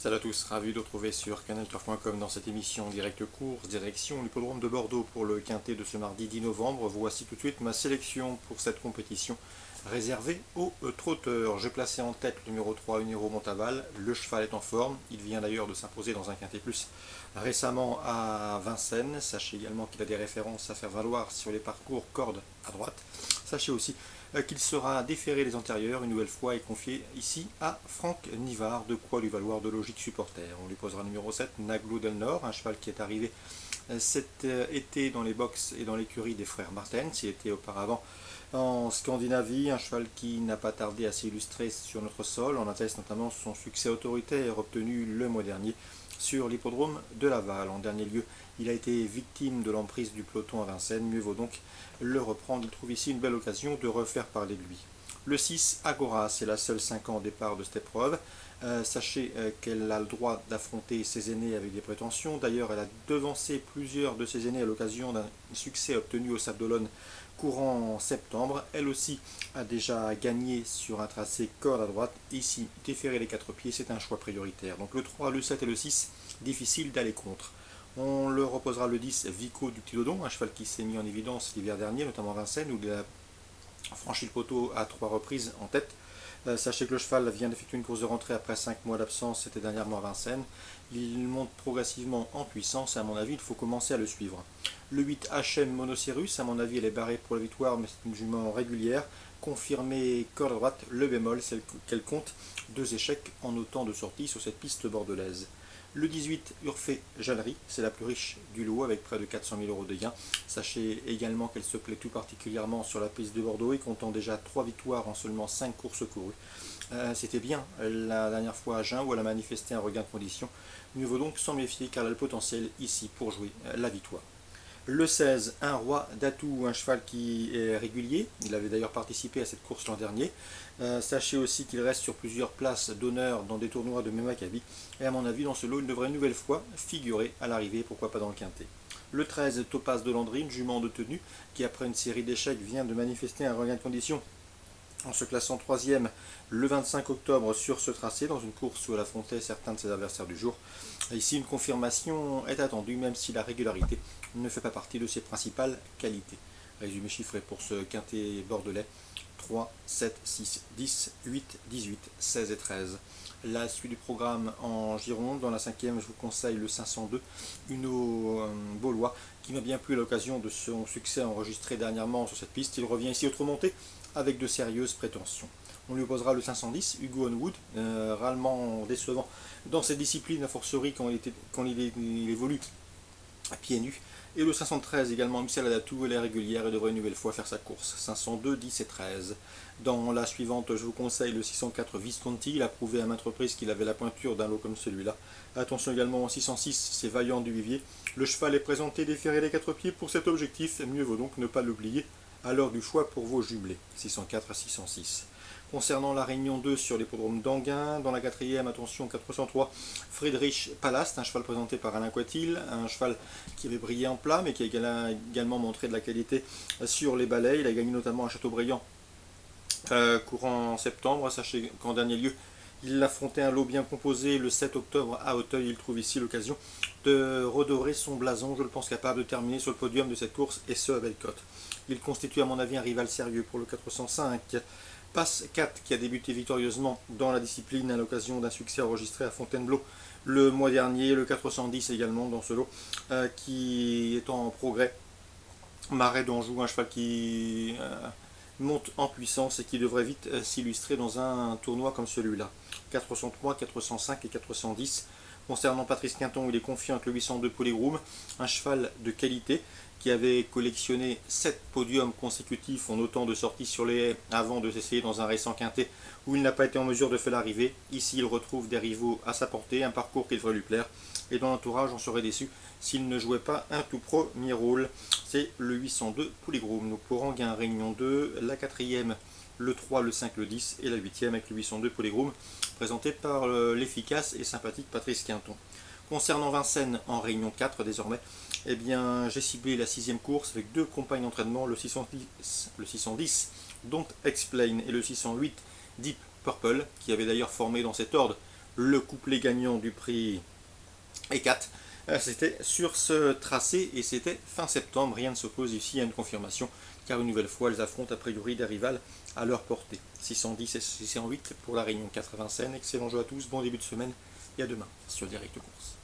Salut à tous, ravi de retrouver sur canalturf.com dans cette émission direct course, direction l'hippodrome de Bordeaux pour le quintet de ce mardi 10 novembre. Voici tout de suite ma sélection pour cette compétition réservée aux trotteurs. J'ai placé en tête le numéro 3, Uniro Montaval. Le cheval est en forme, il vient d'ailleurs de s'imposer dans un quintet plus récemment à Vincennes. Sachez également qu'il a des références à faire valoir sur les parcours corde à droite. Sachez aussi qu'il sera déféré des antérieurs une nouvelle fois et confié ici à Franck Nivard, de quoi lui valoir de logique supporter. On lui posera le numéro 7, Naglo del Nord, un cheval qui est arrivé cet été dans les box et dans l'écurie des frères Martens. Il était auparavant en Scandinavie, un cheval qui n'a pas tardé à s'illustrer sur notre sol. On atteste notamment son succès autoritaire obtenu le mois dernier sur l'hippodrome de Laval. En dernier lieu, il a été victime de l'emprise du peloton à Vincennes. Mieux vaut donc le reprendre. Il trouve ici une belle occasion de refaire parler de lui. Le 6, Agora, c'est la seule 5 ans au départ de cette épreuve. Sachez qu'elle a le droit d'affronter ses aînés avec des prétentions. D'ailleurs, elle a devancé plusieurs de ses aînés à l'occasion d'un succès obtenu au Sable d'Olonne courant en septembre. Elle aussi a déjà gagné sur un tracé corde à droite. Ici, déférer les 4 pieds, c'est un choix prioritaire. Donc le 3, le 7 et le 6, difficile d'aller contre. On le reposera le 10, Vico du Tilodon, un cheval qui s'est mis en évidence l'hiver dernier, notamment à Vincennes, où il a franchi le poteau à 3 reprises en tête. Sachez que le cheval vient d'effectuer une course de rentrée après 5 mois d'absence, c'était dernièrement à Vincennes. Il monte progressivement en puissance et à mon avis il faut commencer à le suivre. Le 8 HM Monocirus, à mon avis elle est barrée pour la victoire mais c'est une jument régulière. Confirmé corde à droite, le bémol c'est qu'elle compte 2 échecs en autant de sorties sur cette piste bordelaise. Le 18, Urfé Jallery, c'est la plus riche du lot avec près de 400 000 € de gains. Sachez également qu'elle se plaît tout particulièrement sur la piste de Bordeaux et comptant déjà 3 victoires en seulement 5 courses courues. C'était bien la dernière fois à Agen où elle a manifesté un regain de condition. Mieux vaut donc s'en méfier car elle a le potentiel ici pour jouer la victoire. Le 16, un roi d'Atout, un cheval qui est régulier. Il avait d'ailleurs participé à cette course l'an dernier. Sachez aussi qu'il reste sur plusieurs places d'honneur dans des tournois de Memakabi. Et à mon avis, dans ce lot, il devrait une nouvelle fois figurer à l'arrivée, pourquoi pas dans le quintet. Le 13, Topaz de Landry, une jument de tenue, qui après une série d'échecs vient de manifester un regain de condition en se classant 3e le 25 octobre sur ce tracé, dans une course où elle affrontait certains de ses adversaires du jour. Ici, une confirmation est attendue, même si la régularité ne fait pas partie de ses principales qualités. Résumé chiffré pour ce quintet bordelais: 3, 7, 6, 10, 8, 18, 16 et 13. La suite du programme en Gironde. Dans la 5e, je vous conseille le 502, Uno Beaulois, qui m'a bien plu à l'occasion de son succès enregistré dernièrement sur cette piste. Il revient ici autre-montée avec de sérieuses prétentions. On lui opposera le 510, Hugo Onwood, rarement décevant dans cette discipline, a fortiori quand il évolue à pieds nus. Et le 513 également, Michel Adatou, elle est régulière et devrait une nouvelle fois faire sa course. 502, 10 et 13. Dans la suivante, je vous conseille le 604 Visconti. Il a prouvé à maintes reprises qu'il avait la pointure d'un lot comme celui-là. Attention également au 606, c'est Vaillant du Vivier. Le cheval est présenté déféré les 4 pieds pour cet objectif. Mieux vaut donc ne pas l'oublier à l'heure du choix pour vos jumelés. 604 à 606. Concernant la Réunion 2 sur l'hippodrome d'Anguin, dans la 4e, attention 403, Friedrich Palast, un cheval présenté par Alain Coitil, un cheval qui avait brillé en plat mais qui a également montré de la qualité sur les balais. Il a gagné notamment à Châteaubriand courant en septembre. Sachez qu'en dernier lieu, il affrontait un lot bien composé le 7 octobre à Auteuil. Il trouve ici l'occasion de redorer son blason, je le pense capable de terminer sur le podium de cette course et ce à belle cote. Il constitue à mon avis un rival sérieux pour le 405. Passe 4 qui a débuté victorieusement dans la discipline à l'occasion d'un succès enregistré à Fontainebleau le mois dernier. Le 410 également dans ce lot qui est en progrès. Marais d'Anjou, un cheval qui monte en puissance et qui devrait vite s'illustrer dans un tournoi comme celui-là. 403, 405 et 410. Concernant Patrice Quinton, il est confiant avec le 802 Polygroom, un cheval de qualité qui avait collectionné 7 podiums consécutifs en autant de sorties sur les haies avant de s'essayer dans un récent quintet où il n'a pas été en mesure de faire l'arrivée. Ici, il retrouve des rivaux à sa portée, un parcours qui devrait lui plaire. Et dans l'entourage, on serait déçu s'il ne jouait pas un tout premier rôle. C'est le 802 Polygroom. Nous pourrons gagner Réunion 2, la 4e, le 3, le 5, le 10 et la 8e avec le 802 Polygroom, présenté par l'efficace et sympathique Patrice Quinton. Concernant Vincennes en Réunion 4 désormais, eh bien, j'ai ciblé la 6e course avec 2 compagnes d'entraînement, le 610 Don't Explain et le 608 Deep Purple, qui avait d'ailleurs formé dans cet ordre le couplet gagnant du prix E4. C'était sur ce tracé et c'était fin septembre. Rien ne s'oppose ici à une confirmation car une nouvelle fois elles affrontent a priori des rivales à leur portée. 610 et 608 pour la Réunion 80 Seine. Excellent jeu à tous, bon début de semaine et à demain sur Direct Course.